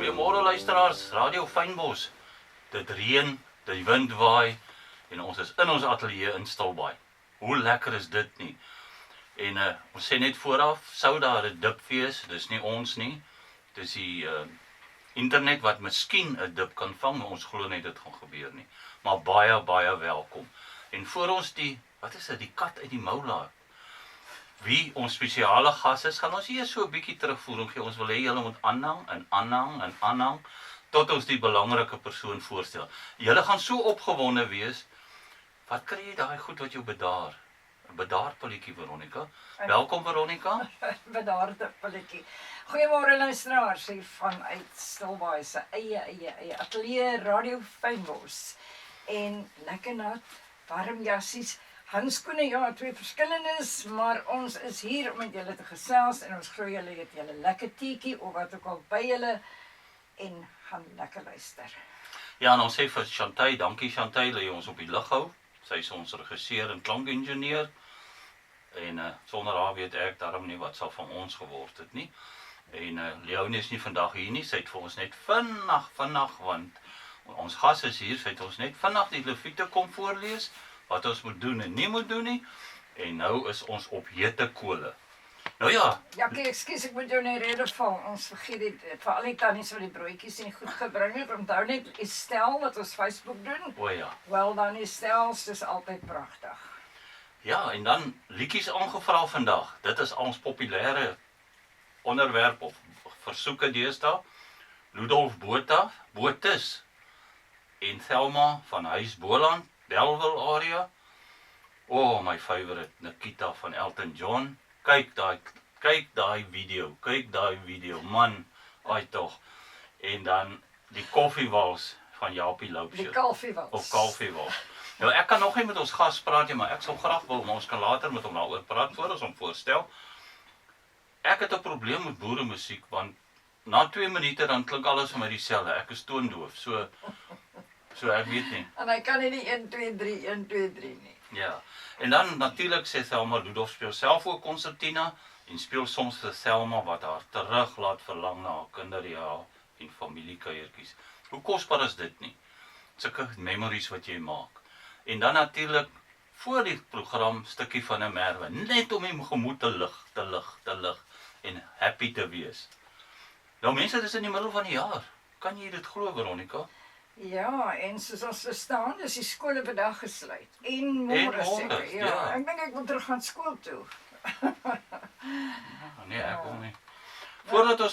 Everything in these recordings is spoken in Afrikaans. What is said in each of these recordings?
Goeiemôre luisteraars, Radio Fynbos. Dit reën, die wind waai en ons is in ons ateljee in Stilbaai. Hoe lekker is dit nie? En ons sê net vooraf, sou daar 'n dip wees, dis nie ons nie. Dis die internet wat miskien 'n dip kan vang, maar ons glo net dit gaan gebeur nie. Maar baie, baie welkom. En voor ons die kat uit die mou laat. Wie ons spesiale gas is, gaan ons hier so 'n bietjie terugvoering gee. Ons wil hê julle moet aanhang tot ons die belangrike persoon voorstel. Julle gaan so opgewonde wees. Wat kry jy daai goed wat jou bedaar? 'n Bedaarpilletjie, Veronica. Welkom, Veronica. Bedaarde pilletjie. Goeiemôre luisteraars hier vanuit Stilbaai se eie ateljee Radio Fynbos. En lekker nat, warm jassies. Handskoene, ja, twee verskillendes, maar ons is hier om met julle te gesels en ons glo julle het julle lekker teetjie of wat ook al by julle en gaan lekker luister. Ja, en ons sê vir Chantay, dankie Chantay dat jy ons op die lug hou. Sy is ons regisseur en klankingenieur. En sonder haar weet ek daarom nie wat sal van ons geword het nie. En Leonie is nie vandag hier nie, sy het vir ons net vinnig, want ons gas is hier, sy het ons net vinnig die Leviete kom voorlees, wat ons moet doen en nie moet doen nie, en nou is ons op hete kole. Nou ja. Ja, ekskuus, ek moet jou net rede val, ons vergeet dit, vir al die tannies wat die broodjies nie goed gebring het, onthou net Estelle wat ons Facebook doen. O ja. Wel dan Estelle, dis altyd pragtig. Ja, en dan liedjies aangevra vandag, dit is ons populêre onderwerp of versoeke deesdae. Ludolf Botus en Thelma van Huis Boland, Bellville area. Oh, my favorite, Nikita van Elton John. Kyk daai video, man, ai tog. En dan die koffiewals van Japie Loupsje. Die kalfiewals. Of kalfiewals. Nou ek kan nog nie met ons gas praat nie, maar ek sal graag wil, maar ons kan later met hom daaroor praat voor ons hom voorstel. Ek het 'n probleem met boeremusiek, want na 2 minute dan klink alles vir my dieselfde. Ek is toondoof, so ek weet nie. En hy kan nie 1 2 3 1 2 3 nie. Ja. En dan natuurlik sê Thelma Ludolf speel self ook konsertina en speel soms vir Thelma wat haar terug laat verlang na haar kinderjare en familiekuiertjies. Hoe kosbaar is dit nie? Sulke memories wat jy maak. En dan natuurlik voor die program stukkie van 'n Merwe, net om hom gemoed te lig en happy te wees. Nou mense, dit is in die middel van die jaar. Kan jy dit glo, Veronica? Ja, en soos ons verstaan, is die skole vandag gesluit. En môre seker. Ja, ek dink ek moet terug gaan skool toe. Nee, ek wil nie. Voordat ons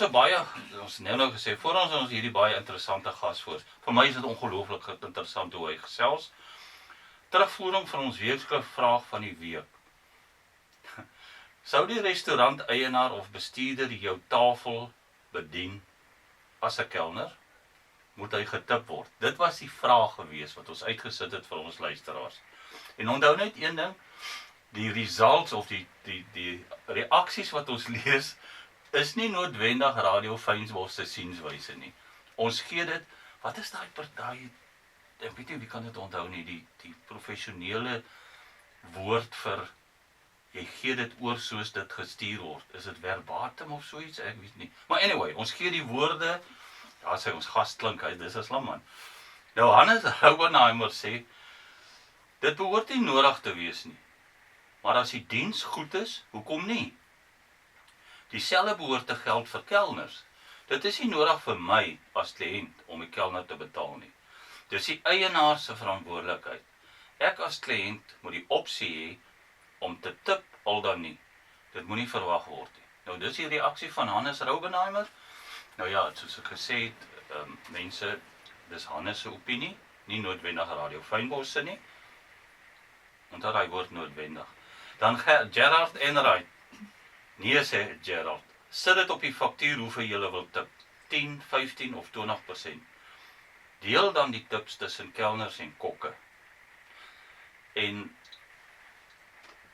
nou gesê, voordat ons hierdie baie interessante gas voor. Vir my is dit ongelooflik interessant hoe hy gesels. Terugvoering van ons weekskrif vraag van die week. Sou die restaurant eienaar of bestuurder jou tafel bedien as 'n kelner? Moet hy getip word? Dit was die vraag gewees wat ons uitgesit het vir ons luisteraars. En onthou net een ding, die results of die reaksies wat ons lees, is nie noodwendig Radio Fynbos se sienswyse nie. Ons gee dit, wat is daai ek weet nie wie kan dit onthou nie, die professionele woord vir, jy gee dit oor soos dit gestuur word. Is dit verbatim of so iets? Ek weet nie. Maar anyway, ons gee die woorde, ja, sê ons gas klink, dis 'n slam man. Nou Hannes Raubenheimer sê, dit behoort nie nodig te wees nie. Maar as die diens goed is, hoekom nie? Dieselfde behoort te geld vir kelners. Dit is nie nodig vir my as kliënt om 'n kelner te betaal nie. Dis die eienaar se verantwoordelikheid. Ek as kliënt moet die opsie hê om te tip al dan nie. Dit moenie verwag word nie. Nou dis die reaksie van Hannes Raubenheimer. Nou ja, soos ek gesê het, mense, dis Hannes se opinie, nie noodwendig Radio Fynbos se nie. Onthou daai woord noodwendig. Dan Gerard Enright. Nee sê Gerard, sit dit op die faktuur hoeveel jy wil tip. 10, 15 of 20%. Deel dan die tips tussen kelners en kokke. En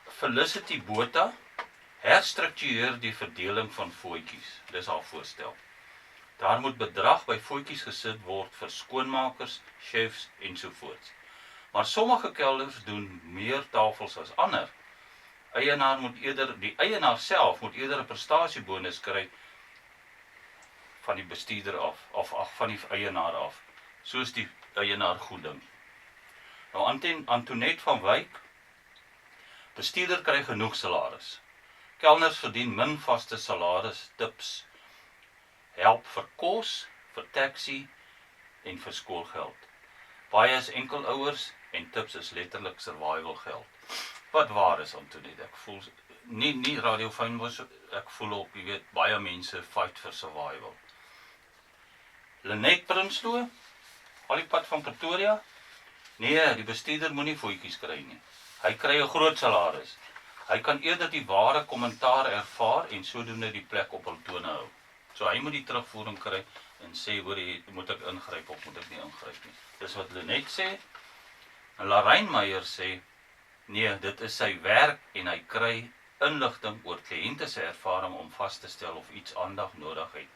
Felicity Botha herstruktureer die verdeling van voetjies. Dis haar voorstel. Daar moet bedrag by voetjies gesit word vir skoonmakers, chefs ensovoorts. Maar sommige kelners doen meer tafels as ander. Die eienaar self moet eerder 'n prestasiebonus kry van die bestuurder af, of van die eienaar af, soos die eienaar goed dink. Nou Antoinette van Wyk, bestuurder kry genoeg salaris. Kelners verdien min vaste salaris, tips, help vir kos, vir taxi en vir skoolgeld. Baie is enkelouers en tips is letterlik survival geld. Wat waar is Antoinette? Ek voel nie Radio Fynbos, ek voel ook, jy weet, baie mense fight vir survival. Lenet Prinsloo, al die pad van Pretoria. Nee, die bestuurder moenie voetjies kry nie. Hy kry 'n groot salaris. Hy kan eerder die ware kommentaar ervaar en sodoende die plek op hul tone hou. So hy moet die terugvoering kry en sê, hoor, moet ek ingryp of moet ek nie ingryp nie. Dis wat Lenet sê. En Lorraine Meyer sê, nee, dit is sy werk en hy kry inligting oor kliënte se ervaring om vas te stel of iets aandag nodig het.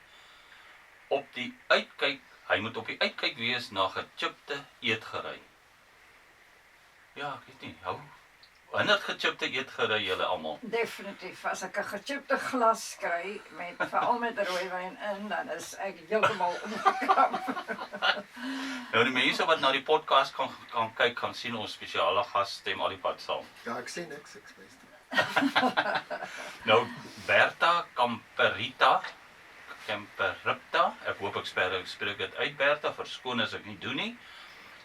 Hy moet op die uitkyk wees na gechipte eetgerei. Ja, ek weet nie, hinderd gechipte eetgerei julle almal. Definitief, as ek 'n gechipte glas kry, veral met rooiwyn in, dan is ek heeltemal omgekrap. Nou die mense wat na die podcast kan kyk, gaan sien ons spesiale gas stem al die pad saam. Ja, ek sê niks, ek spes dit. Nou, Bertha Camperita, ek hoop ek spreek dit uit, Bertha, verskoon as ek nie doen nie.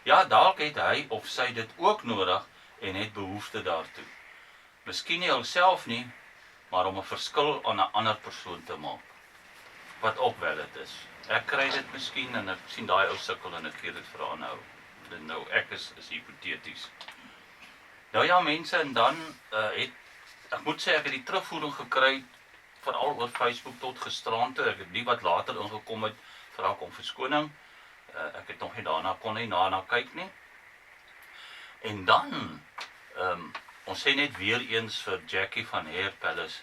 Ja, dalk het hy of sy dit ook nodig en het behoefte daartoe. Miskien nie hulself nie, maar om 'n verskil aan 'n ander persoon te maak. Wat ook wel dit is. Ek kry dit miskien en ek sien daai ou sukkel en ek gee dit vir haar nou. Nou, ek is hipoteties. Nou ja, mense, en dan ek moet sê, ek het die terugvoering gekry, veral oor Facebook tot gisteraan toe. Ek het nie wat later ingekom het, vra ek om verskoning. Ek het nog nie daarna kyk nie. En dan, ons sê net weer eens vir Jackie van Hair Palace,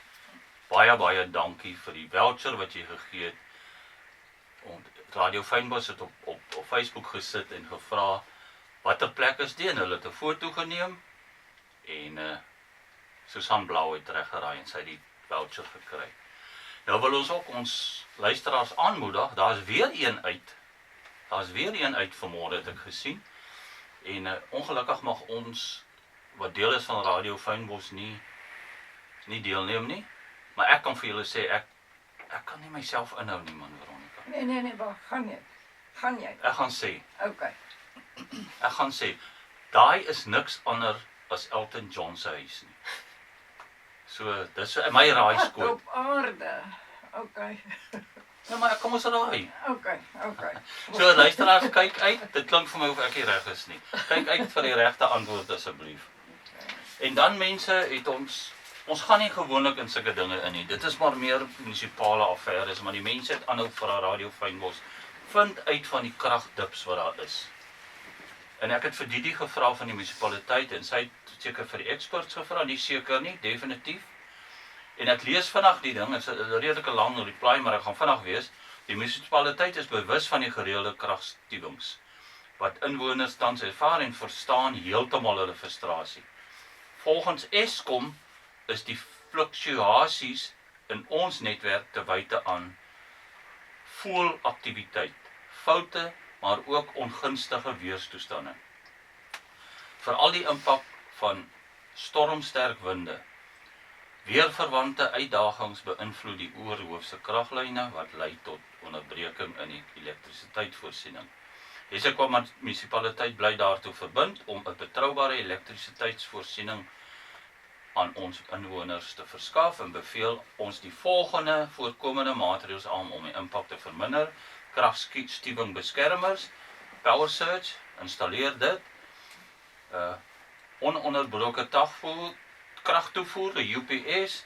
baie dankie vir die voucher wat jy gegee het. Radio Fynbos het op Facebook gesit en gevra, watter plek is die? En hulle het 'n foto geneem, en Susan Blau het reggeraai en sy het die voucher gekry. Nou wil ons ook ons luisteraars aanmoedig, daar's weer een uit vanmôre het ek gesien, en ongelukkig mag ons, wat deel is van Radio Fynbos, nie deelneem nie, maar ek kan vir julle sê, ek kan nie myself inhou nie, man, Veronica. Nee, maar gaan jy? Ek gaan sê, Okay. daai is niks ander as Elton John se huis nie. So, dis my raaiskoot. Op aarde. Okay. Ja, maar ek kom ons raai. Okay. So, luisteraars, kyk uit, dit klink vir my of ek nie reg is nie. Kyk uit vir die regte antwoord asseblief. En dan mense, het ons gaan nie gewoonlik in sulke dinge in nie. Dit is maar meer munisipale affæres, maar die mense het aanhou vir Radio Fynbos. Vind uit van die kragdips wat daar is. En ek het vir Didi gevra van die munisipaliteit, en sy het seker vir die experts gevra, nie seker nie, definitief. En ek lees vandag die ding, dit is 'n redelike lang reply, maar ek gaan vinnig wees. Die munisipaliteit is bewus van die gereelde kragstuwings, wat inwoners tans ervaar en verstaan heeltemal hulle frustrasie. Volgens Eskom is die fluktuasies in ons netwerk te wyte aan voelaktiwiteit, foute, maar ook ongunstige weerstoestande. Veral die impak van stormsterk winde. Weerverwante uitdagings beïnvloed die oorhoofse kraglyne wat lei tot onderbreking in die elektrisiteitsvoorsiening. Eskom munisipaliteit bly daartoe verbind om 'n betroubare elektrisiteitsvoorsiening aan ons inwoners te verskaf en beveel ons die volgende voorkomende maatreëls aan om die impak te verminder: kragstuwing beskermers, power surge, installeer dit, ononderbroke kragtoevoer, die UPS,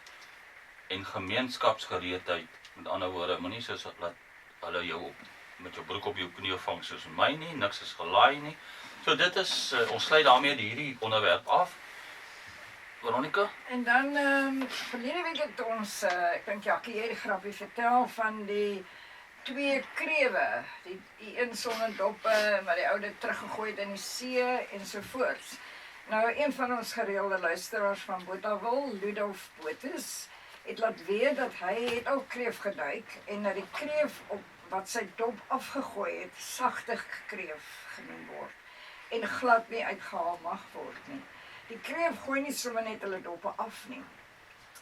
en gemeenskapsgereedheid. Met ander woorde, moenie soos dat hulle jou met jou broek op jou knie vang soos my nie, niks is gelaai nie. So dit is, ons sluit daarmee hierdie onderwerp af. Veronica? En dan, verlede week het ons, ek dink Jackie, jy die grappie vertel van die 2 krewe, die een sonnedoppe, maar die oude teruggegooi het in die see, ensovoorts. Nou, een van ons gereelde luisteraars van Botawil, Ludolf Botus, het laat weet dat hy het ook kreef geduik, en dat die kreef op wat sy dop afgegooi het, sagte kreef genoem word en glad nie uitgehaal mag word nie. Die kreef gooi nie sommer net hulle doppe af nie.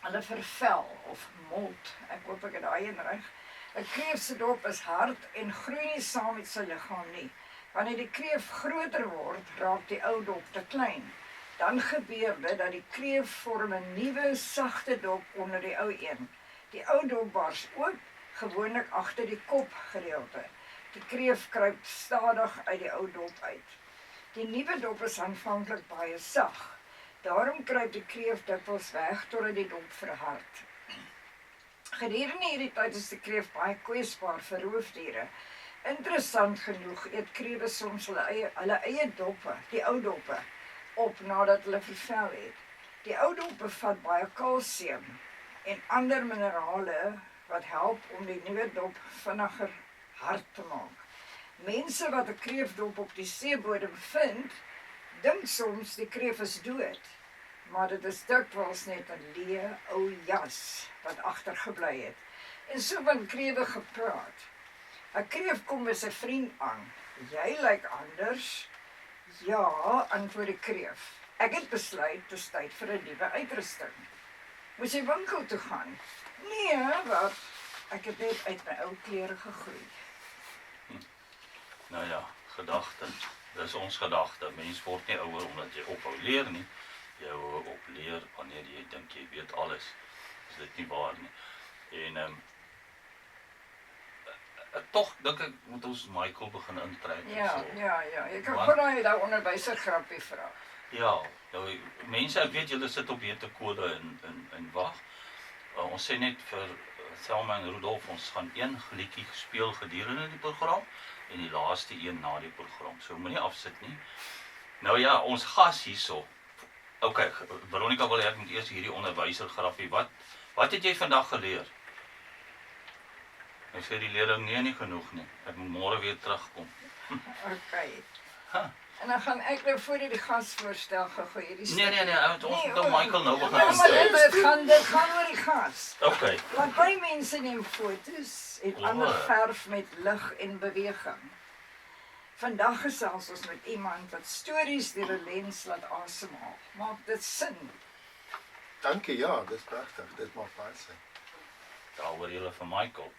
Hulle vervel of molt, ek hoop ek het daai een reg. 'n Kreef se dop is hard en groei nie saam met sy liggaam nie. Wanneer die kreef groter word, raak die ou dop te klein. Dan gebeur dit dat die kreef vorm 'n nuwe sagte dop onder die ou een. Die ou dop bars oop, gewoonlik agter die kopgedeelte. Die kreef kruip stadig uit die ou dop uit. Die nuwe dop is aanvanklik baie sag. Daarom kruip die kreef dikwels weg totdat die dop verhard. Gedurende hierdie tyd is die kreef baie kwesbaar vir roofdiere. Interessant genoeg eet krewe soms hulle eie doppe, die ou doppe, op nadat hulle vervel het. Die ou dop bevat baie kalsium en ander minerale wat help om die nuwe dop vinniger hard te maak. Mense wat 'n kreefdop op die seebodem vind, dink soms die kreef is dood, maar dit is dikwels net 'n leë ou jas wat agtergebly het. En so van krewe gepraat. 'n Kreef kom by sy vriend aan. Jy lyk anders. Ja, antwoord die kreef. Ek het besluit dit is tyd vir 'n nuwe uitrusting. Moes jy winkel toe gaan? Nee, wat? Ek het net uit my ou klere gegroei. Nou ja, gedagte. Dis ons gedagte. Mens word nie ouer omdat jy ophou leer nie. Jy hou op leer wanneer jy dink jy weet alles. Is dit nie waar nie. En tog dink ek moet ons Michael begin intrek. Ja. Jy kan Want- gewoon daai onderwyser grappie vra. Ja, nou, mense, ek weet julle sit op wetekode en wag. Ons sê net vir Thelma en Rudolf, ons gaan een liedjie speel gedurende die program en die laaste een na die program. So moenie afsit nie. Nou ja, ons gas hierso. Okay, Veronica wil hê ek moet eers hierdie onderwyser grappie. Wat het jy vandag geleer? Hy sê die leerling nie genoeg nie. Ek moet môre weer terugkom. Okay. Huh. En dan gaan ek nou voor die gasvoorstel gegooi hierdie Nee, ons moet nou oor- Michael nou begin Ja, maar intrek. dit gaan oor die gas. Okay. Want baie mense neem foto's en ander verf met lig en beweging. Vandag gesels ons met iemand wat stories deur 'n lens laat asemhaal. Maak dit sin? Dankie, ja, dis pragtig. Dit maak baie sin. Daaroor julle vir Michael.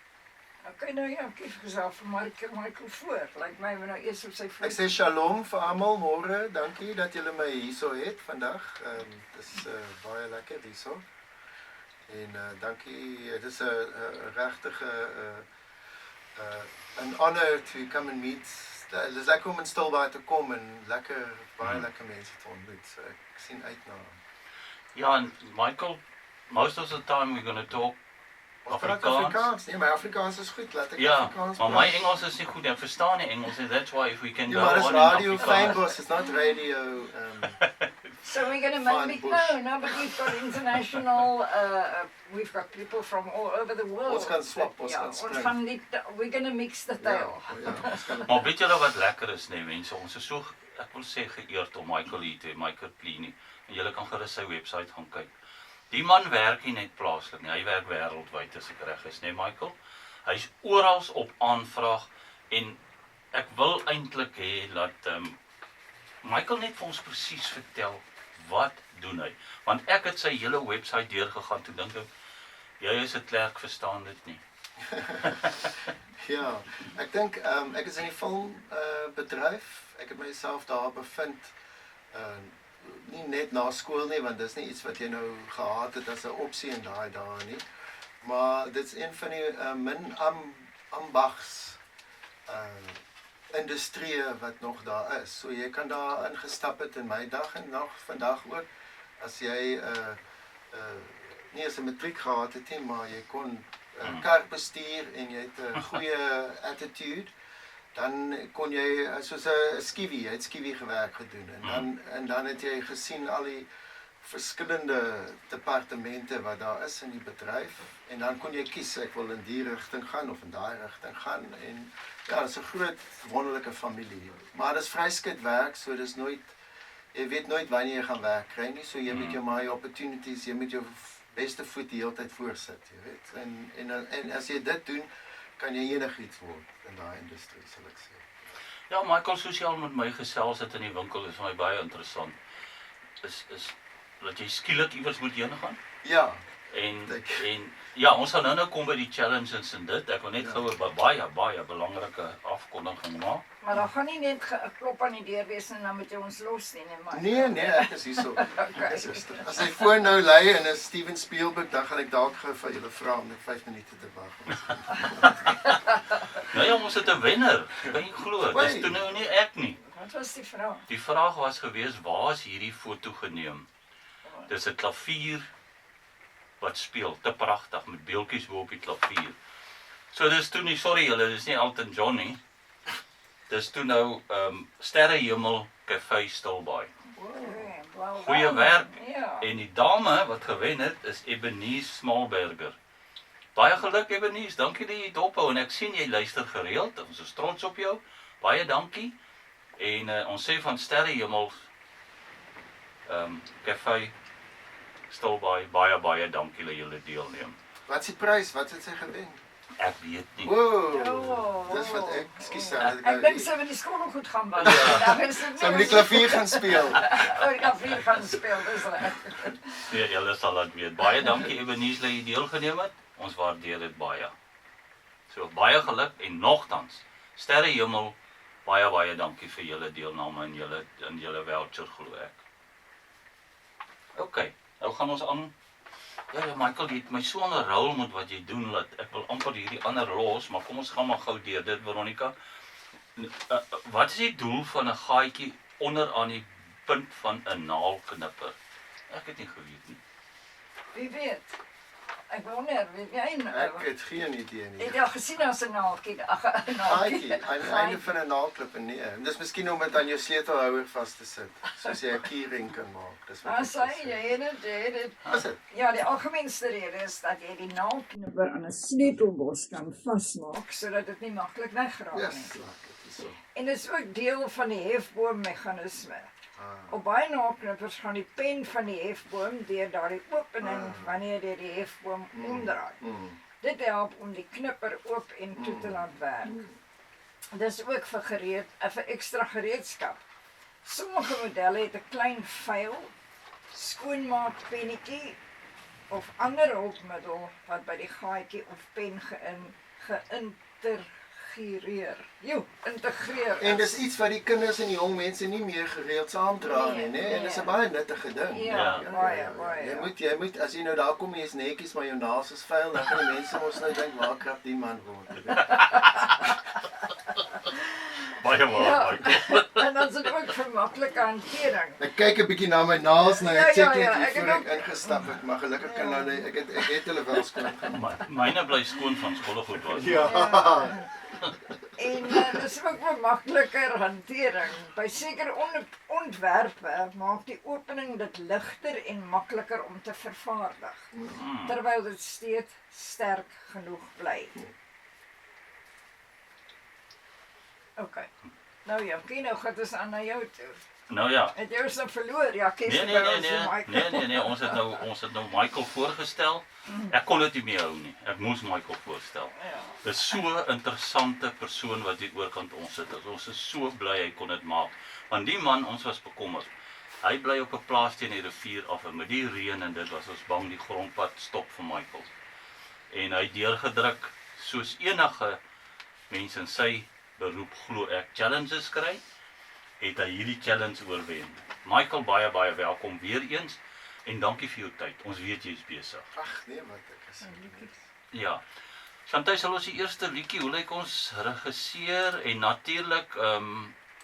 Okay, nou ja, ek het gesê vir Michael voor. Lyk my nou eers op sy Ek foto. sê shalom vir almal môre. Dankie dat julle my hierso het vandag. Dis baie lekker hierso. En dankie. Dit is 'n regtige an honor to come and meet. Dis lekker om in Stilbaai te kom en baie lekker mense te ontmoet. So ek sien uit na. Ja, and Michael, most of the time we're going to talk Afrikaans. Nee, my Afrikaans is goed. Laat ek Ja, Afrikaans maar praat. my Engels is nie goed. Ek verstaan nie Engels en that's why if we can Ja, go maar dis on in radio Afrikaans. Fynbos, it's not radio. So we're going to Fine make bush. no, but we've got international, we've got people from all over the world. Ons kan swap, ons Ja, kan spring. ons gaan dit, we're going to mix the tail. Ja, ons kan Maar weet julle wat lekker is, nee mense, ons is so, ek wil sê geëerd om Michael hier te hê, Michael Pliny. En julle kan gerus sy webwerf gaan kyk. Die man werk nie net plaaslik nie, hy werk wêreldwyd as ek reg is, nee Michael. Hy's oral op aanvraag en ek wil eintlik hê dat Michael net vir ons presies vertel wat doen hy. Want ek het sy hele webwerf deurgegaan toe dink ek jy is 'n klerk, verstaan dit nie. Ja, ek dink ek is in die filmbedryf. Ek het myself daar bevind nie net na skool nie, want dis nie iets wat jy nou gehad het as 'n opsie in daai dae nie. Maar dit's een van die min ambags industrieë wat nog daar is. So jy kan daar ingestap het in my dag en nog vandag ook as jy nie eens 'n matriek gehad het nie, maar jy kon kar bestuur en jy het 'n goeie attitude, dan kon jy soos 'n skiewie, jy het skiewie gewerk gedoen en dan het jy gesien al die verskillende departemente wat daar is in die bedryf en dan kon jy kies ek wil in die rigting gaan of in daai rigting gaan en ja, dit is 'n groot wonderlike familie. Maar dit is vryskut werk, so dis nooit jy weet nooit wanneer jy gaan werk kry nie, so jy moet jou my opportunities, jy moet jou beste voet die hele tyd voorsit, jy weet. En as jy dit doen, kan jy enigiets word in daai industrie, sal ek sê. Ja, Michael, soos jy al met my gesels het in die winkel, is vir my baie interessant. Is dat jy skielik iewers moet heen gaan? Ja, En ja, ons gaan nou kom by die challenges en dit. Ek wil net gou 'n baie belangrike afkondiging maak. Maar dan gaan nie net 'n klop aan die deur wees en dan moet jy ons los nie, maar. nee, ek is hierso. As hy foon nou lei en is Steven Spielberg, dan gaan ek dalk gou vir julle vra om net 5 minute te wag. Nou ja, ons het 'n wenner. Kan jy glo? Dis toe nou nie ek nie. Wat was die vraag? Die vraag was gewees, waar is hierdie foto geneem? Dis 'n klavier wat speel, te pragtig, met beeltjies bo op die klavier. So dis toe nie, sorry julle, dis nie Elton John nie. Dis toe nou Sterrehemel Café Stilbaai. Goeie werk. Ja. En die dame wat gewen het is Ebeneese Smalberger. Baie geluk Ebeneese, dankie dat jy dit ophou en ek sien jy luister gereeld. Ons is trots op jou. Baie dankie. En ons sê van Sterrehemel Café Stilbaai, baie dankie dat julle deelneem. Wat is die prys? Wat het sy gewen? Ek weet nie. Wow, dis wat ek, ekskuus. Ek dink sy wil die skool nog goed gaan bou. Sy moet die klavier gaan speel. Die klavier gaan speel, dis reg. Nee, julle sal dit weet. Baie dankie Ebeneese dat jy deelgeneem het. Ons waardeer dit baie. So baie geluk en nogtans Sterrehemel, baie dankie vir julle deelname en julle voucher glo ek. OK, nou gaan ons aan. Ja, Michael, jy het my so onderhou met wat jy doen, dat ek wil amper hierdie ander los, maar kom ons gaan maar gou deur dit, Veronica. Wat is die doel van 'n gaatjie onder aan die punt van 'n naalknipper? Ek het nie geweet nie. Wie weet? Ek wonder, weet jy nou? Ek het geen idee nie. Het jy al gesien as 'n naaltjie? Ag, 'n Gaatjie, aan die einde van 'n naalklip, nee. Dis miskien om dit aan jou sleutelhouer vas te sit, soos jy 'n keyring kan maak. Dis wat As jy dit. Is dit? Ja, die algemeenste rede is dat jy die naalknipper aan 'n sleutelbos kan vasmaak sodat dit nie maklik wegraak nie. Yes, dit is so. En dit is ook deel van die hefboommeganisme. Op baie naalknippers gaan die pen van die hefboom deur daardie opening wanneer jy die hefboom omdraai. Dit help om die knipper oop en toe te laat werk. Dis ook vir ekstra gereedskap. Sommige modelle het 'n klein vuil, skoonmaakpennetjie of ander hulpmiddel wat by die gaatjie of pen integreer. En dis iets wat die kinders en die jong mense nie meer gereeld saamdra nie, né? En dis 'n baie nuttige ding. Ja, baie. Jy moet as jy nou daar kom en jy's netjies maar jou naels is vuil, dan gaan die mense mos nou dink waar krap die man rond. Baie waar, Michael. En dan is dit ook vir maklike hantering. Ek kyk 'n bietjie na my naels nou, ek check net ek voor het ek ingestap het, maar gelukkig kan nou ek het hulle wel skoon gemaak. Myne bly skoon van skollegoed was. Ja. En dis ook 'n makliker hantering. By sekere ontwerpe maak die opening dit ligter en makliker om te vervaardig, terwyl dit steeds sterk genoeg bly. OK. Nou ja, nou gaan ons aan na jou toe. Nou ja. Het jy ons nou verloor? Ja, kies Nee, ons het nou Michael voorgestel. Ek kon dit nie meer hou nie. Ek moes Michael voorstel. Ja. Dis so 'n interessante persoon wat hier oorkant ons sit. Ons is so bly hy kon dit maak. Want die man, ons was bekommerd. Hy bly op 'n plaas teen die rivier af en met die reën en dit was ons bang die grondpad stop vir Michael. En hy deurgedruk soos enige mens in sy beroep glo ek challenges kry, het hy hierdie challenge oorwen. Michael, baie welkom weer eens en dankie vir jou tyd. Ons weet jy is besig. Ag nee, wat ek is. Ja. Chantal, sal ons die eerste liedjie, hoe lyk ons regisseur en natuurlik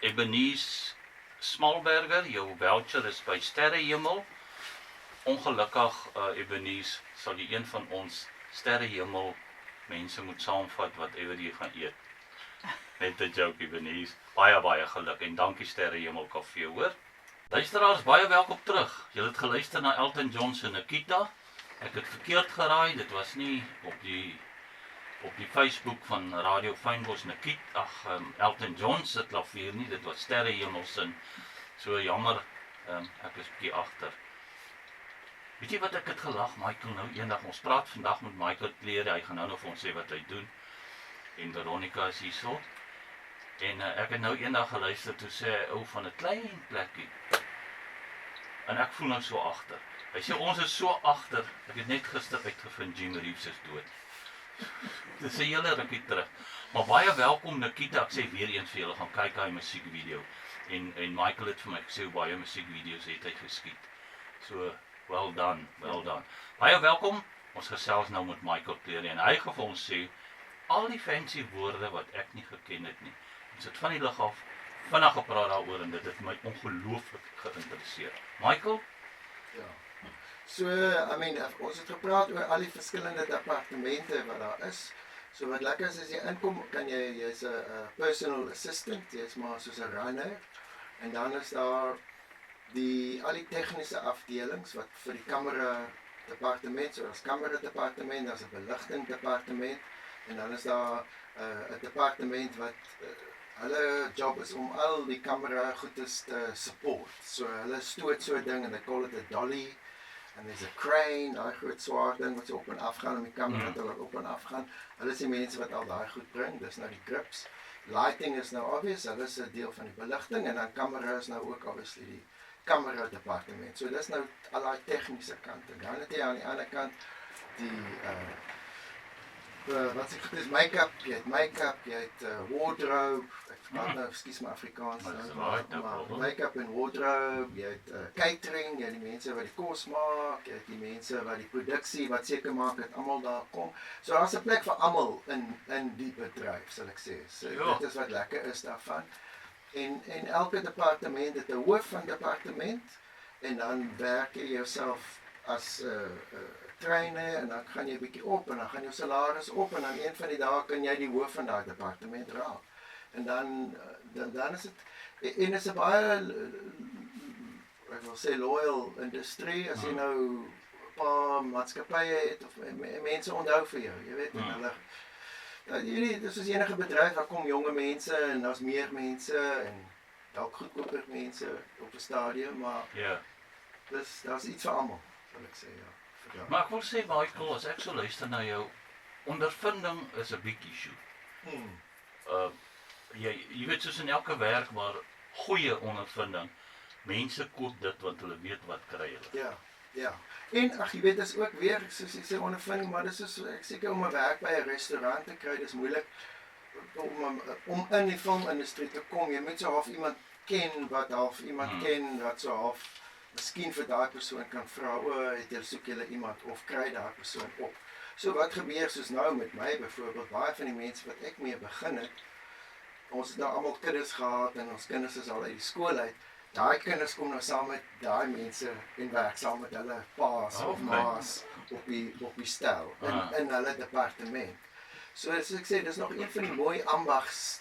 Ebeneese Smalberger, jou voucher is by Sterrehemel. Ongelukkig Ebeneese sal die een van ons Sterrehemel mense moet saamvat wat jy gaan eet. Net 'n joke, Ebeneese. Baie geluk en dankie Sterrehemel Kafee, hoor. Luisteraars, baie welkom terug. Julle het geluister na Elton John se Nikita. Ek het verkeerd geraai, dit was nie op die Facebook van Radio Fynbos Nikita, Elton John se klavier nie, dit was Sterrehemel se. So jammer, ek is bietjie agter. Weet jy wat ek het gelag, Michael, nou eendag, ons praat vandag met Michael Kleer, hy gaan nou vir ons sê wat hy doen. en Veronica is hierso. En ek het nou eendag geluister toe sê hy ou van 'n klein plekkie. En ek voel nou so agter. Hy sê ons is so agter. Ek het net gister uitgevind Jim Reeves is dood. Dis 'n hele rukkie terug. Maar baie welkom Nikita, ek sê weer eens vir julle gaan kyk hy musiekvideo. En Michael het vir my gesê hoe baie musiekvideo's het hy geskiet. So well done, well done. Baie welkom. Ons gesels nou met Michael Cleary en hy gaan vir ons sê al die fancy woorde wat ek nie geken het nie. Ons het van die lig af vinnig gepraat daaroor en dit het my ongelooflik geïnteresseer. Michael? Ja. So, ons het gepraat oor al die verskillende departemente wat daar is. So wat lekker is as jy inkom, kan jy's 'n personal assistant, jy's maar soos 'n runner. En dan is daar al die tegniese afdelings wat vir die kamera departement, so as kamera departement, daar's 'n beligting departement en dan is daar 'n departement wat hulle job is om al die kamera goedes te support. So hulle stoot so 'n ding en they call it a dolly. En there's a crane, daai groot swaar ding wat so op en af gaan om die kamera te laat op en af gaan. Hulle is die mense wat al daai goed bring, dis nou die grips. Lighting is nou obvious, hulle is 'n deel van die beligting en dan kamera is nou ook obviously die kamera departement. So dis nou al daai tegniese kant. En dan het jy aan die ander kant die wat sê dit is make-up, jy het wardrobe, ek praat nou ekskuus my Afrikaans nou, make-up en wardrobe, jy het catering, jy het die mense wat die kos maak, jy het die mense wat die produksie wat seker maak dat almal daar kom. So daar's 'n plek vir almal in die bedryf, sal ek sê. So dit is wat lekker is daarvan. En elke departement het 'n hoof van departement en dan werk jy jouself as trainer en dan gaan jy 'n bietjie op en dan gaan jou salaris op en dan een van die dae kan jy die hoof van daai departement raak. En dan is dit en is 'n baie ek wil sê loyal industrie as jy nou 'n paar maatskappye het of mense onthou vir jou, jy weet en hulle dis is enige bedryf waar kom jonge mense en daar's meer mense en dalk goedkoper mense op 'n stadium, maar daar's iets vir almal, sal ek sê, ja. Maar ek wil sê Michael, as ek so luister na jou, ondervinding is 'n big issue. Jy weet soos in elke werk maar goeie ondervinding. Mense koop dit want hulle weet wat kry hulle. Ja. En ag jy weet dis ook weer soos jy sê ondervinding, maar dis is ek seker om 'n werk by 'n restaurant te kry, dis moeilik om in die filmindustrie te kom. Jy moet so half iemand ken wat so half miskien vir daai persoon kan vra, het jy soek julle iemand of kry daai persoon op. So wat gebeur soos nou met my byvoorbeeld, baie van die mense wat ek mee begin het, ons het nou almal kinders gehad en ons kinders is al uit die skool uit. Daai kinders kom nou saam met daai mense en werk saam met hulle paas of maas op die stel in hulle departement. So as ek sê, dis nog een van die mooi ambags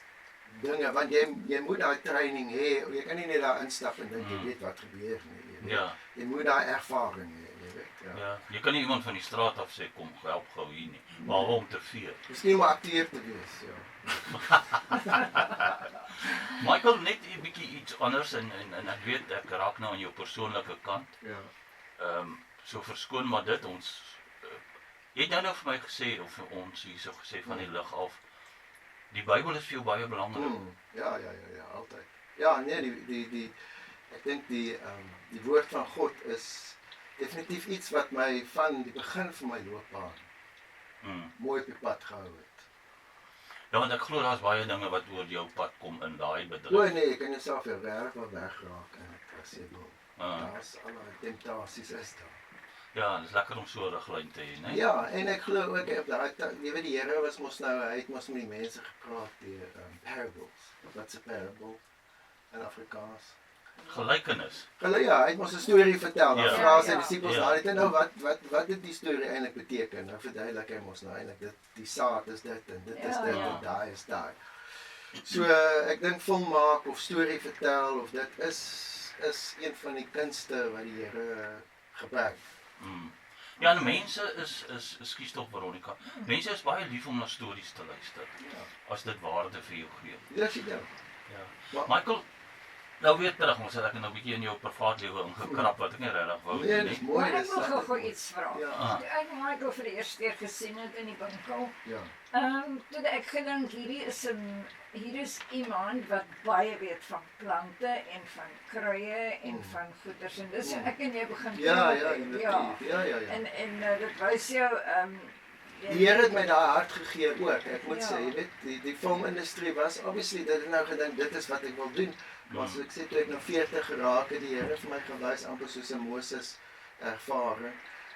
dinge, want jy moet daai training hê. Jy kan nie net daar instap en dink jy weet wat gebeur nie. Jy moet daai ervaring hê, jy weet. Ja, jy kan nie iemand van die straat af sê kom help gou hier nie, behalwe om te vee. Miskien om 'n akteur te wees, ja. Michael, net 'n bietjie iets anders en ek weet ek raak nou aan jou persoonlike kant. Ja. So verskoon maar dit ons jy het nou vir my gesê of vir ons hierso gesê van die lig af. Die Bybel is vir jou baie belangrik. Ja, altyd. Ja, nee, ek dink die woord van God is definitief iets wat my van die begin van my loopbaan mooi op die pad gehou het. Ja, want ek glo daar's baie dinge wat oor jou pad kom in daai bedryf. Nee, jy kan jouself jou werk wel wegraak en as jy wil. Daar's al die temptasies is daar. Ja, dit is lekker om so 'n riglyn te hê, né? Ja, en ek glo ook op daai jy weet die Here was mos nou, hy het mos met die mense gepraat deur parables. Wat's 'n parable in Afrikaans? Gelykenis. Ja, hy het mos 'n storie vertel. Dan vra sy disippels nou wat dit die storie eintlik beteken. Nou verduidelik hy mos nou eintlik dit die saad is dit en dit is dit en daai is daai. So ek dink film maak of storie vertel of dit is een van die kunste wat die Here gebruik. Ja, en mense is ekskuus tog Veronica. Mense is baie lief om na stories te luister. As dit waarde vir jou gee. Ja. Michael, Nou weer terug, ons het ek nou 'n bietjie in jou privaat lewe ingekrap wat ek nie regtig wou Nee, doen dis nie. mooi. Maar ek dis wil lekker. gou iets vra. Ja. Toe ek Michael vir die eerste keer gesien het in die winkel, Ja. toe het ek gedink hier is iemand wat baie weet van plante en van kruie en van goeders en dis hoe ek en jy begin Ja, praat ja, het. inderdaad. Ja. En dit wys jou Die Here het my daai hart gegee ook. Ek moet Ja. sê, jy weet, die filmindustrie was obviously dit het nou gedink dit is wat ek wil doen. Maar so ek sê toe ek nou 40 geraak het, die Here vir my gewys amper soos 'n Moses ervaring.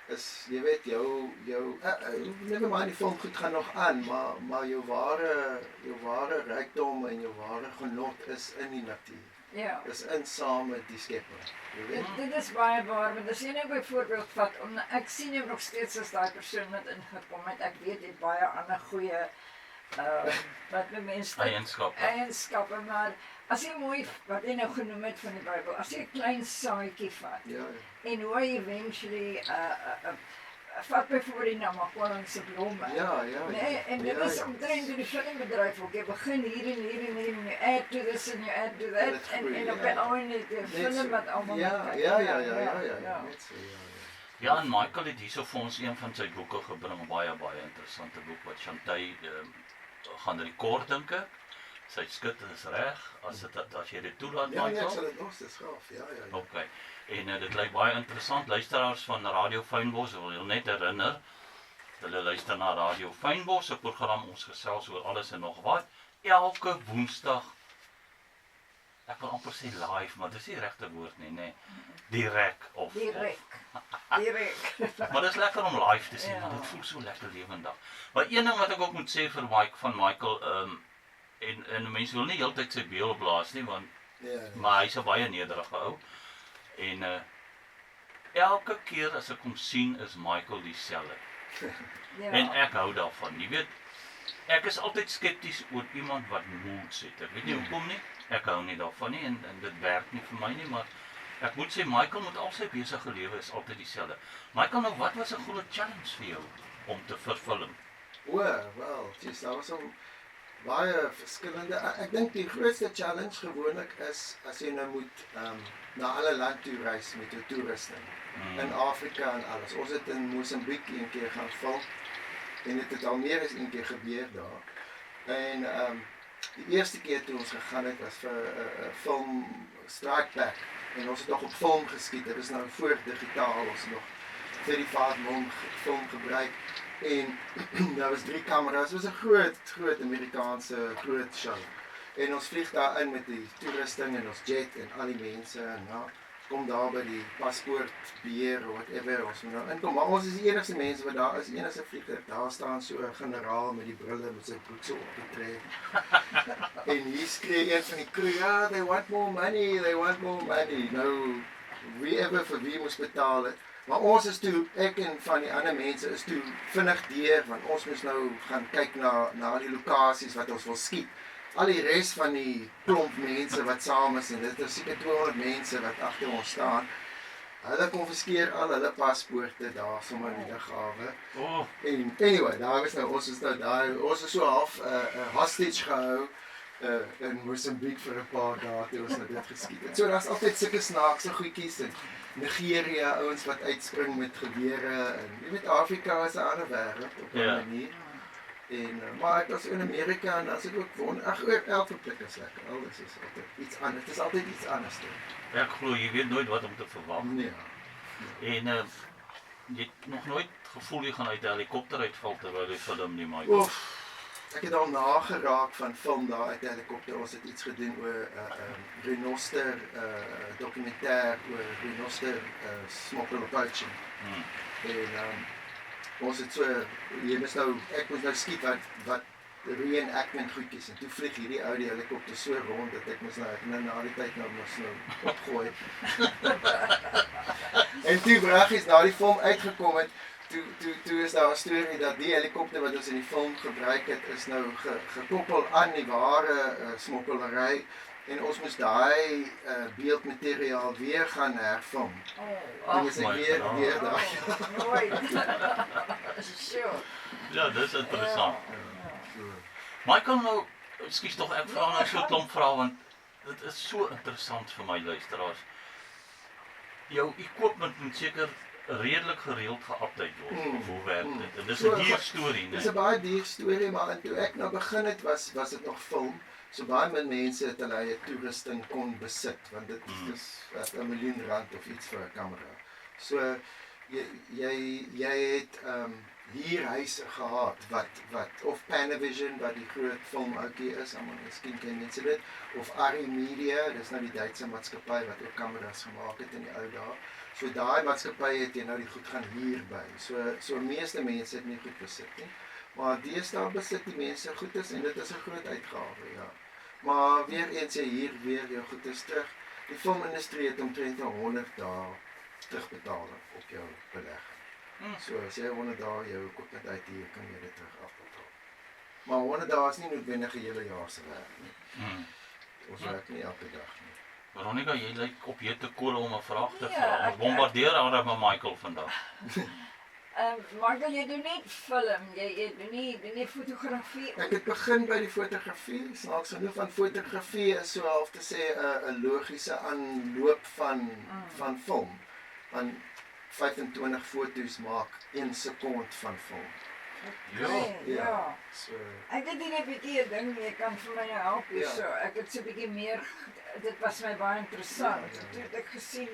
Is jy weet jou never mind die film goed gaan nog aan, maar jou ware rykdom en jou ware genot is in die natuur. ja. Is in saam met die Skepper. Jy weet. Dit is baie waar, want as jy nou byvoorbeeld vat, ek sien jou nog steeds as daai persoon wat ingekom het, ek weet jy het baie ander goeie, wat mense eienskappe, maar as jy mooi, wat jy nou genoem het van die Bybel, as jy 'n klein saadjie vat, Ja. en hoe hy eventually, vat byvoorbeeld die Namakwalandse blomme, Ja. nee, en dit is omtrent in die filmbedryf ook, jy begin hier en you add to this and you add to that, en op die einde die film wat allemaal Ja. Net so, ja. Ja, en Michael het hierso vir ons een van sy boeke gebring, baie interessante boek wat Chantay gaan rekord dink ek. Sy skit is reg as jy dit toelaat, Ja, Michael. ek sal dit nog steeds gaaf. Ja. Okay. En dit lyk baie interessant. Luisteraars van Radio Fynbos, wil julle net herinner, hulle luister na Radio Fynbos se program, ons gesels oor alles en nog wat. Elke Woensdag. Ek wil amper sê live, maar dis nie regte woord nie, nê. Direk. Maar dit is lekker om live te sien, want dit voel so lekker lewendig. Maar een ding wat ek ook moet sê vir Michael, en mense wil nie heeltyd sy beel blaas nie, want maar hy's 'n baie nederige ou. En elke keer as ek hom sien is Michael dieselfde. En ek hou daarvan. Jy weet, ek is altyd skepties oor iemand wat moods het. Ek weet nie hoekom nie. Ek hou nie daarvan nie en dit werk nie vir my nie, maar ek moet sê Michael met al sy besige lewe is altyd dieselfde. Michael, nou wat was 'n groot challenge vir jou om te vervulling? Wel, dis daar was baie verskillende. Ek dink die grootste challenge gewoonlik is as jy nou moet na alle land toe reis met jou toerusting. In Afrika en alles. Ons het in Mosambiek een keer gaan film en dit het al meer as een keer gebeur daar. En die eerste keer toe ons gegaan het was vir 'n film Strike Back en ons het nog op film geskiet. Dit is nou voor digitaal, ons het nog 35 mm film gebruik. En daar was 3 kameras. Dit was 'n groot Amerikaanse groot show. En ons vlieg daar in met die toerusting en ons jet en al die mense en nou kom daar by die paspoortbeheer of whatever ons moet nou inkom. Maar ons is die enigste mense wat daar is, enigste vliegtuig. Daar staan so 'n generaal met die brille met sy broek so opgetrek. En hier skree een van die crew, ja, they want more money. Nou, vir wie moes betaal het. Maar ons is toe, ek en van die ander mense is toe vinnig deur, want ons moes nou gaan kyk na die lokasies wat ons wil skiet. Al die res van die klomp mense wat saam is, en dit is seker 200 mense wat agter ons staan, hulle konfiskeer al hulle paspoorte daar sommer in die lughawe. En anyway, daar is nou, ons is so half hostage gehou in Mosambiek vir 'n paar dae toe ons dit geskiet het. So daar's altyd sulke snaakse goedjies in Nigeria, ouens wat uitspring met gewere en jy weet Afrika is 'n ander wêreld op 'n manier. En maar ek was in Amerika en as ek ook woon, elke plek is lekker. Alles is altyd iets anders. Dit is altyd iets anders. Ek glo jy weet nooit wat om te verwag. Nee. En jy het nog nooit gevoel jy gaan uit 'n helikopter uitval terwyl jy film nie, Michael? Ek het al nageraak van film daar uit 'n helikopter. Ons het iets gedoen oor renoster dokumentêr oor renoster smokkel op poaching. En ons het so ek moes nou skiet wat reenactment goedjies en toe vlieg hierdie ou die helikopter so rond dat ek moes na die tyd nou opgooi. En toe vragies na die film uitgekom het, toe is daar 'n storie dat die helikopter wat ons in die film gebruik het, is nou gekoppel aan die ware smokkelary en ons moes daai beeldmateriaal weer gaan herfilm. En is ek weer daar. Ja, dis interessant. Michael, nou, ekskuus tog, ek vra nou so 'n klomp vrae want dit is so interessant vir my luisteraars. Jou equipment moet seker redelik gereeld geupdate word. Of hoe werk dit? En dis 'n duur storie, Dis né? 'n baie duur storie, maar en toe ek nou begin het was dit nog film. So baie min mense het hulle eie toerusting kon besit, want dit is R1 miljoen of iets vir 'n kamera. So jy het huurhuise gehad wat of Panavision wat die groot filmoukie is, almal miskien ken mense dit, of Arri Media, dis nou die Duitse maatskappy wat ook kameras gemaak het in die ou dae. So daai maatskappy het jy nou die goed gaan huur by. So meeste mense het nie goed besit nie. Maar deesdae besit die mense goedes en dit is 'n groot uitgawe, ja. Maar weer eens jy hier weer jou goedes terug. Die filmindustrie het omtrent 100 dae terugbetaal op jou belegging. So as jy 100 dae jou equipment uithuur, kan jy dit terug afbetaal. Maar 100 dae is nie noodwendig 'n hele jaar se werk nie. Ons werk nie elke dag nie. Veronica, jy lyk op hete kolle om 'n vraag te Ja, vra. Ons ek- bombardeer haar met Michael vandag. Michael, jy doen nie film, jy doen nie fotografie. Ek het begin by die fotografie, snaaks genoeg, van fotografie is so half te sê 'n logiese aanloop van film. Want 25 foto's maak 1 sekond van film. Ja. So Ek het hier 'n bietjie 'n ding, jy kan vir my help hier Ja. so. Ek het so 'n bietjie meer, dit was my baie interessant. Ja. Toe het ek gesien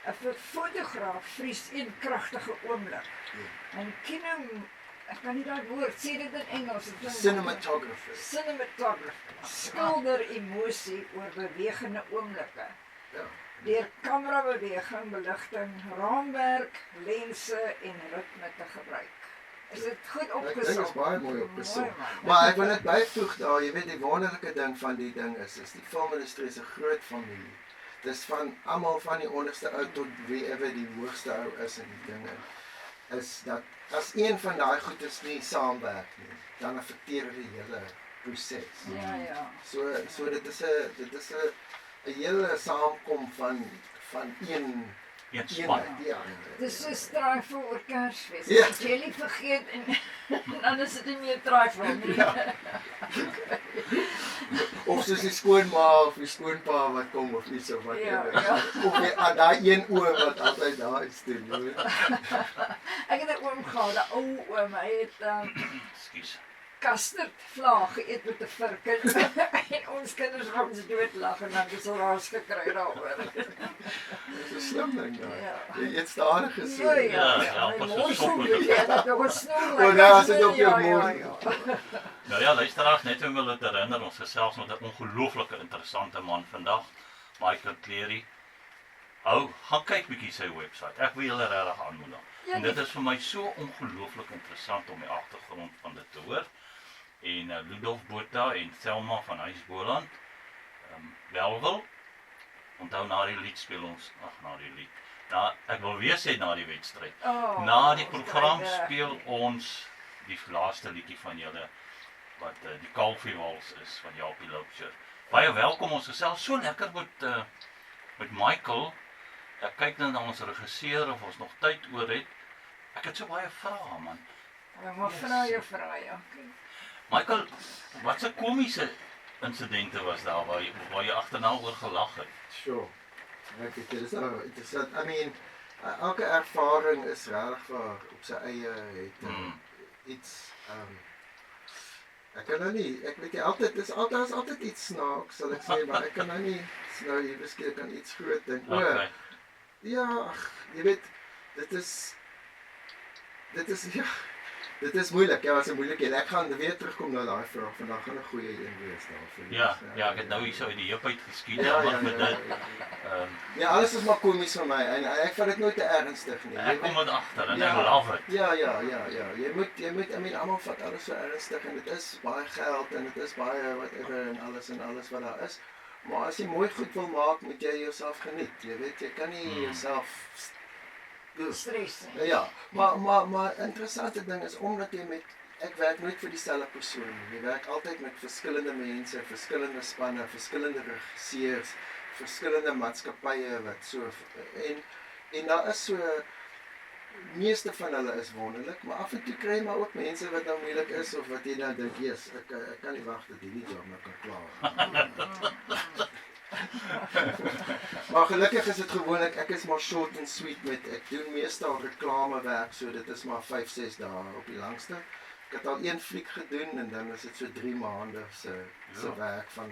'n fotograaf vries een kragtige oomblik. En ek kan nie daai woord sê dit in Engels. cinematography. Cinematography. Skilder emosie oor bewegende oomblikke. Ja. Deur kamerabeweging, beligting, raamwerk, lense en ritme te gebruik. Is dit goed Ek dink opgesom? dit is baie mooi opgesom. Mooi, man. Maar ek wil net byvoeg daar, jy weet die wonderlike ding van die ding is die filmindustrie is 'n groot familie. Dis van almal van die onderste ou tot wie ewe die hoogste ou is in die dinge. Is dat as een van daai goedes nie saamwerk nie, dan affekteer dit die hele proses. Ja. So dit is 'n hele saamkom van een Een span. ja. Dis so straaifel oor Kersfees. Ja. As jy nie vergeet en dan is dit nie meer straaifel nie. Of soos die skoonma of die skoonpa wat kom of iets of wat Ja, ewe. ja. Of jy daai een oom wat altyd daar is doen, jy weet. Ek het 'n oom gehad, 'n ou oom, hy het Ekskuus. kasterdvlaag geëet met 'n vurk en ons kinders wou ons doodlag en dan het ons raas gekry daaroor. Dis 'n slim ding daai. Ja. Jy eet stadig Ja, gesê. Ja, my pas op, mors sop om met te dit. dat nog 'n snoer. O, nou, as dit op jou mors. Nou ja, luisteraars, net om julle te herinner, ons gesels met 'n ongelooflike interessante man vandag, Michael Cleary. Gaan kyk bietjie sy webwerf. Ek wil julle regtig aanmoedig. Ja, En dit is vir my so ongelooflik interessant om die agtergrond van dit te hoor. En Ludolf Botha en Thelma van Huis Boland, Welwel. Onthou na die lied speel ons, na die lied. Ek wil weer sê na die wedstryd. Na die program speel ons die laaste liedjie van julle wat die Kalfie-wals is van Japie Loubser. Baie welkom, ons gesels so lekker met Michael. Ek kyk nou na ons regisseur of ons nog tyd oor het. Ek het so baie vrae, man. Maar vra jou. Michael, wat se komiese insidente was daar waar jy agterna oor gelag het? Sure. Ek het dit is nou interessant. I mean, elke ervaring is regtig vir op sy eie het iets ek kan nou nie, ek weet jy altyd is altyd iets snaaks, sal ek sê, maar ek kan nou nie nou hier beskryf aan iets groot dink. Okay. Ja, jy weet, dit is moeilik. Ja, dit is moeilik. Ek gaan weer terugkom na daai vraag. Vandag gaan 'n goeie een wees daarvoor. Ja, ek het nou hier so uit die heup uit geskiet. Ja, met dit. Ja, alles is maar komies vir my en ek vat dit nooit te ernstig nie. Ek kom dit agter en Ja. ek love it. Ja. Jy moet I mean almal vat alles so ernstig en dit is baie geld en dit is baie whatever en alles wat daar is. Maar as jy mooi goed wil maak, moet jy jouself geniet. Jy weet, jy kan nie jouself Stres. ja, maar interessante ding is omdat jy ek werk nooit vir dieselfde persoon nie. Jy werk altyd met verskillende mense, verskillende spanne, verskillende regisseurs, verskillende maatskappye wat so en daar is so meeste van hulle is wonderlik, maar af en toe kry jy maar ook mense wat nou moeilik is of wat jy nou dink, "Jesus, ek kan nie wag dat hierdie job nou kan klaar." Maar gelukkig is dit gewoonlik, ek is maar short and sweet ek doen meestal reklamewerk, so dit is maar 5-6 dae op die langste. Ek het al een fliek gedoen en dan is dit so 3 maande se werk van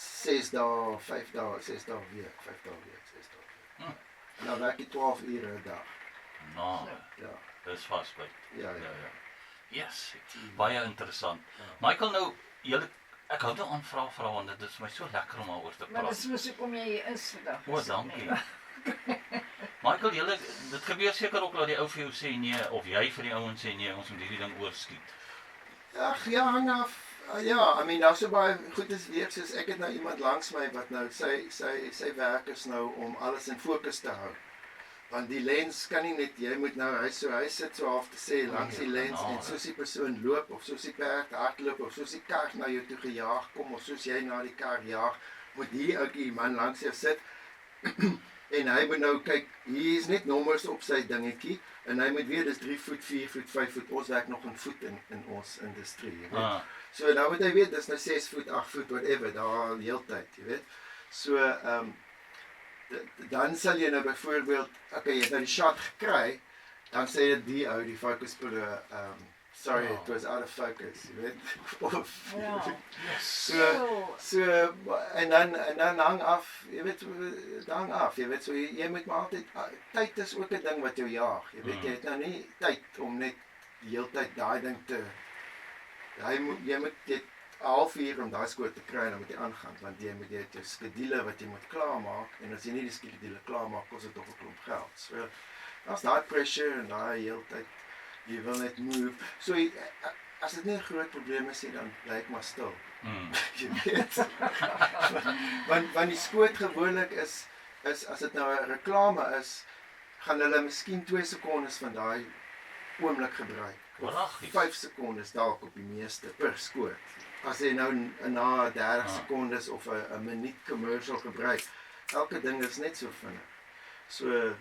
6 dae, 5 dae, 6 dae week, 5 dae week, 6 dae week. En dan werk ek 12 ure 'n dag. Nou, Ja. dis vasbyt. Ja. Yes, baie interessant. Michael, nou, ek hou nou aan vra want dit is my so lekker om daaroor te Maar praat. dis mos hoekom jy hier is vandag. O, dankie. Michael, dit gebeur seker ook dat die ou vir jou sê nee, of jy vir die ouens sê nee, ons moet hierdie ding oorskiet. Ja, hang af. Ja, I mean, daar so baie goed is weer, soos ek het nou iemand langs my wat nou, sy werk is nou om alles in fokus te hou. Want die lens kan nie net, jy moet nou, hy sit so half te sê langs die lens en soos die persoon loop, of soos die perd hardloop, of soos die kar na jou toe gejaag kom, of soos jy na die kar jaag, moet die ouetjie man langs jou sit. En hy moet nou kyk, hier is net nommers op sy dingetjie, en hy moet weet, dis 3 voet, 4 voet, 5 voet, ons werk nog in voet in ons industrie, jy weet. So nou moet hy weet, dis nou 6 voet, 8 voet, whatever, daar die hele tyd, jy weet. So, dan sal jy nou byvoorbeeld, okay, jy het nou die shot gekry, dan sê jy die focuspuller, sorry, it was out of focus, jy weet. Of, so, en dan hang af, jy weet, so jy moet maar altyd, tyd is ook 'n ding wat jou jaag, jy weet, jy het nou nie tyd om net die hele tyd daai ding te, jy moet dit 'n halfuur om daai skoot te kry en dan moet jy aangaan, want jy het jou skedule wat jy moet klaarmaak, en as jy nie die skedule klaarmaak, kos dit toch 'n klomp geld. So, daar's daai pressure en daai hele tyd, jy wil net move. So, as dit nie 'n groot probleem is nie, dan bly ek maar stil. Jy weet. want die skoot gewoonlik is, as dit nou 'n reklame is, gaan hulle miskien 2 sekondes van daai oomblik gebruik. Of 5 sekondes dalk op die meeste per skoot. As jy nou na 30 sekondes of 'n minuut commercial gebruik, elke ding is net so vinnig. So,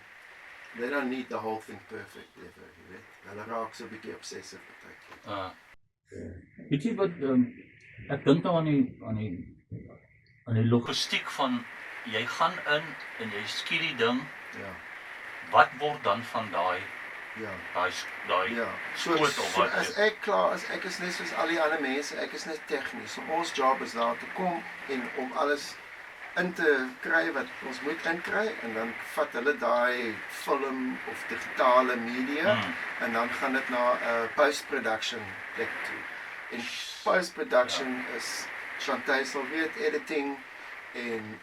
they don't need the whole thing perfect ever, jy weet. Hulle raak so 'n bietjie obsessive partykeer. Weet jy wat, ek dink nou aan die logistiek van, jy gaan in en jy skiet die ding, wat word dan van daai skoot of wat? As ek klaar is, ek is net soos al die ander mense, ek is net tegnies. So ons job is daar te kom en om alles in te kry wat ons moet inkry, en dan vat hulle daai film of digitale media, en dan gaan dit na 'n post-production plek toe. En post-production is, Chantay sal weet, editing en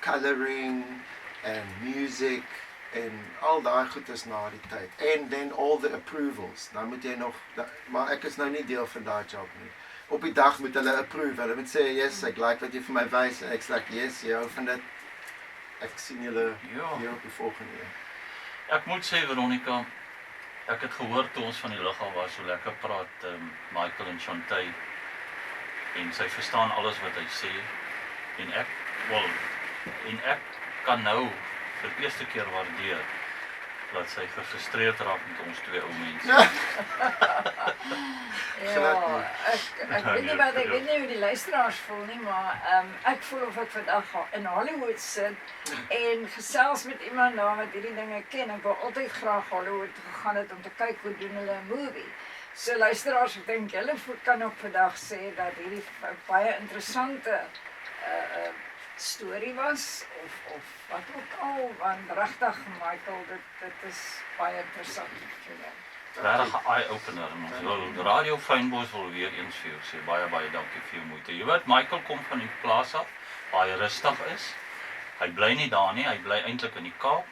coloring en music en al daai goed is na die tyd. And then all the approvals. Dan moet jy nog, maar ek is nou nie deel van daai job nie. Op die dag moet hulle approve, hulle moet sê, yes, ek like wat jy vir my wys, en ek sê, yes, jy hou van dit, ek sien julle hier op die volgende jaar. Ek moet sê, Veronica, ek het gehoor toe ons van die lug af was, so lekker praat Michael en Chantay, en sy verstaan alles wat hy sê, en ek kan nou vir die eerste keer waardeer, dat sy gefrustreerd raak met ons 2 ou mense. Ja, ek weet nie hoe die luisteraars voel nie, maar ek voel of ek vandag in Hollywood sit en gesels met iemand daar wat hierdie dinge ken. Ek wil altyd graag Hollywood gegaan het om te kyk hoe doen hulle 'n movie. So luisteraars, ek dink julle kan ook vandag sê dat hierdie baie interessante storie was, of wat ook al, want regtig, Michael, dit is baie interessant. Regtig 'n eye-opener, en ons wil, Radio Fynbos wil weer eens vir jou sê, baie dankie vir jou moeite. Jy weet, Michael kom van die plaas af, baie rustig is, hy bly nie daar nie, hy bly eintlik in die Kaap,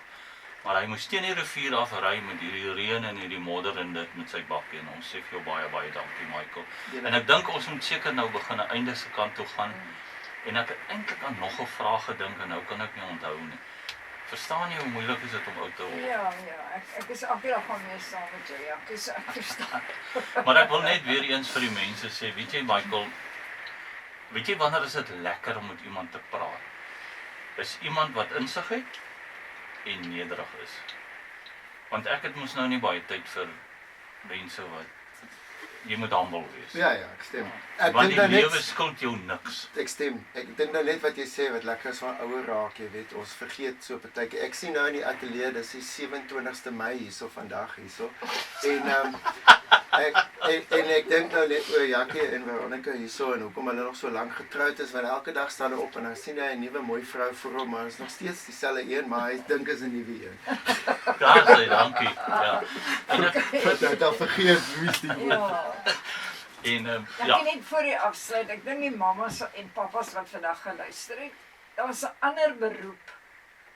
maar hy moes teen die rivier af ry met hierdie reën en hierdie modder en dit met sy bakkie, en ons sê vir jou baie dankie, Michael. En ek dink ons moet seker nou begin aan einde se kant toe gaan, en ek het eintlik aan nog 'n vraag gedink, en nou kan ek nie onthou nie. Verstaan jy hoe moeilik is dit om oud te word? Ja, ek is elke dag gaan mee saam met jou, ek verstaan. Maar ek wil net weer eens vir die mense sê, weet jy Michael, weet jy wanneer is dit lekker om met iemand te praat? Is iemand wat insig het en nederig is. Want ek het mos nou nie baie tyd vir mense wat jy moet humble wees. Ja, ek stem. Ek Want dink die dan net lewe skuld jou niks. Ek stem. Ek dink nou net wat jy sê wat lekker is van ouer raak, jy weet, ons vergeet so partykeer. Ek sien nou in die ateljee, dis die 27ste Mei hierso vandag hierso. En ek dink nou net oor Jackie en Veronica hierso en hoekom hulle nog so lank getroud is, want elke dag staan hulle op en dan sien hy 'n nuwe mooi vrou vir hom, maar is nog steeds dieselfde een, maar hy dink is 'n nuwe een. Daar sê dankie. Ja. En Wat nou dan vergeet wie is die Ja. en Ja, net voor die afsluit, ek dink die mamas en papas wat vandag geluister het, daar was 'n ander beroep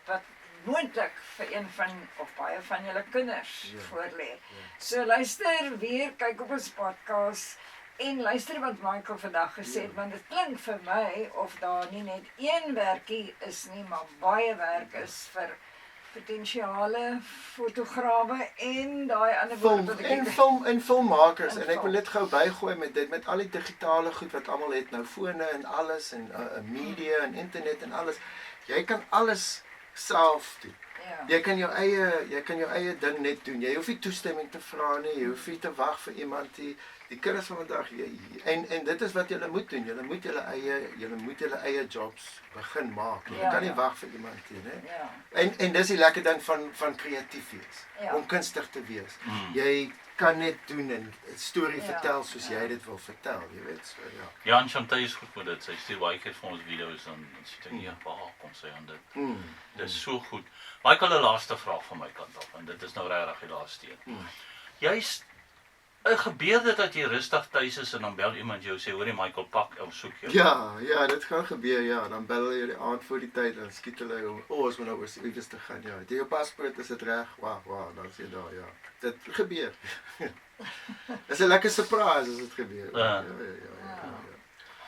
wat moontlik vir een van of baie van julle kinders voorlê. So luister weer, kyk op ons podcast en luister wat Michael vandag gesê het, want dit klink vir my of daar nie net een werkie is nie, maar baie werk is vir potensiale fotograwe en daai ander en filmmakers en ek wil net gou bygooi met dit met al die digitale goed wat almal het nou fone en alles en media en internet en alles. Jy kan alles self doen. Ja. Jy kan jou eie ding net doen. Jy hoef nie toestemming te vra nie, jy hoef nie te wag vir iemand nie. Die kinders van vandag en dit is wat julle moet doen. Julle moet julle eie jobs begin maak. Jy kan nie wag vir iemand nie, né? Ja. En dis die lekker ding van kreatief wees. Ja. Om kunstig te wees. Jy kan net doen en 'n storie vertel soos jy dit wil vertel, jy weet, so ja. Ja, en Chantay is goed met dit. Sy stuur baie keer vir ons video's en sê jy, waar kom sy aan dit? Dis so goed. Michael, 'n laaste vraag van my kant af en dit is nou regtig die laaste een. Jy's gebeur dit dat jy rustig tuis is en dan bel iemand jou sê, hoorie Michael, pak, ons soek jou. Ja, dit gaan gebeur, ja. Dan bel hulle jou die aand voor die tyd en skiet hulle om, ons moet nou oor iewers te gaan, ja. Het jy jou paspoort, is dit reg? Wow, dan sê jy daar, ja. Dit gebeur. Dis 'n lekker surprise as dit gebeur. Ja.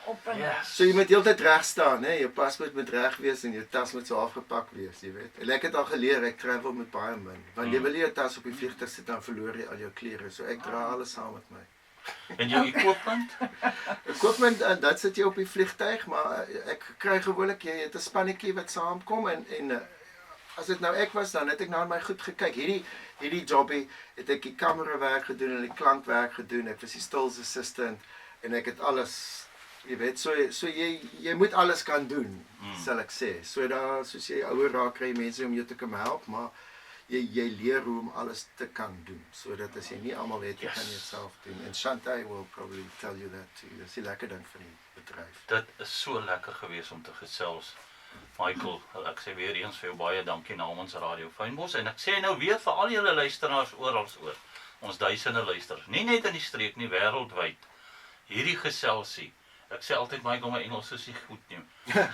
Op en Yes. So jy moet heeltyd reg staan, hè. Jou paspoort moet reg wees en jou tas moet so afgepak wees, jy weet. En ek het al geleer, ek travel met baie min. Want jy wil nie jou tas op die vliegtuig sit dan verloor jy al jou klere. So ek dra alles saam met my. En jou equipment? Equipment, dat sit jy op die vliegtuig, maar ek kry gewoonlik jy het 'n spannetjie wat saamkom en as dit nou ek was dan het ek na my goed gekyk. Hierdie jobbie het ek die kamerawerk gedoen en die klankwerk gedoen. Ek was die stills assistant en ek het alles, jy weet, so jy moet alles kan doen, sal ek sê. So daar soos jy ouer raak kry mense om jou te kom help, maar jy leer hoe om alles te kan doen. So dat as jy nie almal het, jy kan dit self doen. En Chantay will probably tell you that too. Dis die lekker ding van die bedryf. Dit is so lekker gewees om te gesels. Michael, ek sê weer eens vir jou baie dankie namens Radio Fynbos en ek sê nou weer vir al julle luisteraars oral oor. Ons duisende luisteraars, nie net in die streek nie, wêreldwyd. Hierdie geselsie. Ek sê altyd Michael, my Engels is nie goed nie.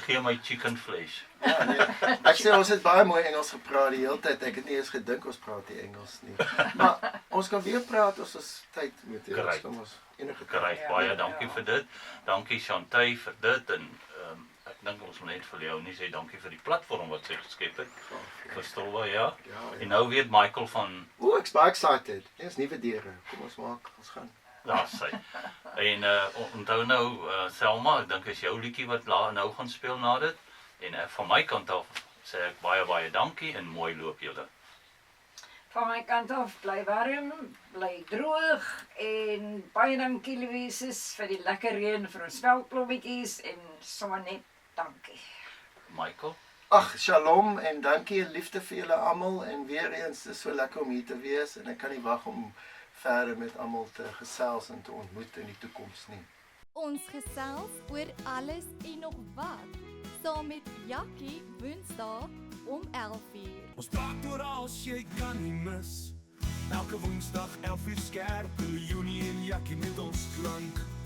Gee my chicken flesh. Ja, nee. Ek sê ons het baie mooi Engels gepraat die hele tyd. Ek het nie eens gedink ons praat nie Engels nie. Maar ons kan weer praat as ons tyd met hier. Ons enige kry. Baie dankie vir dit. Dankie Chantay vir dit en ek dink ons moet net vir jou nie sê dankie vir die platform wat sy geskep het. Verstaan jy, ja? En nou weet Michael van ek's baie excited. Dis nuwe deure. Kom ons maak, ons gaan. Daar sê. En onthou nou Selma, ek dink is jou liedjie wat nou gaan speel na dit. En van my kant af sê ek baie dankie en mooi loop julle. Van my kant af bly warm, bly droog en baie dankie Louise vir die lekker reën vir ons veldblommetjies en sommer net dankie. Michael? Ag, shalom en dankie en liefde vir julle almal en weer eens, dis so lekker om hier te wees en ek kan nie wag om verder met almal te gesels en te ontmoet in die toekoms nie. Ons gesels oor alles en nog wat, saam met Jackie Woensdae om 11:00. Ons praat oor als jy kan nie mis. Elke Woensdag 11:00 skerp, Junie en Jackie met ons klank.